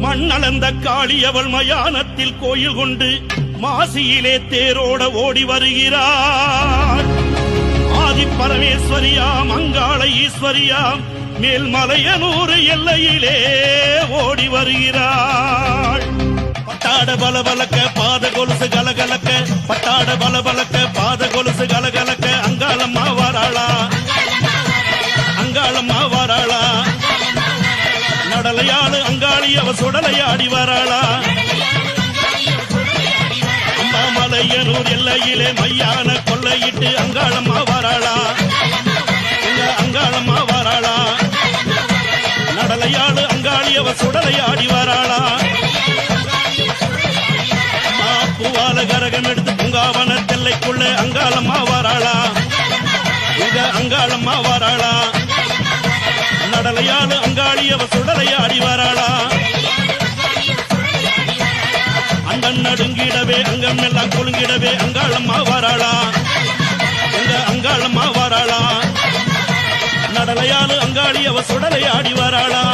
மண்ணளந்த காளி அவள் மயானத்தில் கோயில் கொண்டு மாசியிலே தேரோட ஓடி வருகிறார். ஆதி பரமேஸ்வரியாம் அங்காள ஈஸ்வரியாம் மேல்மலையனூர் எல்லையிலே ஓடி வருகிறாள். பட்டாட பலபலக்க பாத கொலுசு கலகலக்க, பட்டாட பலபலக்க பாத கொலுசு கலகலக்க, அங்காளம்மா வாராளா, அங்காளம்மா வாராளா, நடலையாளு அங்காளி அவ சுடலையாடி வராளா. அம்மாமலையனூர் எல்லையிலே மையான கொள்ளையிட்டு அங்காளம்மா வாராளா, அங்காளம்மா வாராளா, நடலையாளு அங்காளி அவ சுடலையாடி வராளா. பூவால கரகம் எடுத்து பூங்காவன தெல்லைக்குள்ள அங்காளம்மா வாராளா, அங்காளம்மா வாராளா, நடலையாளு அங்காளி அவ சுடலையாடி வராளா. அண்டன் நடுங்கிடவே அங்கம் எல்லாம் குலுங்கிடவே அங்காளம்மா வாராளா, அங்காளம்மா வாராளா, நடலையாளு அங்காளி அவ சுடலையாடி வராளா.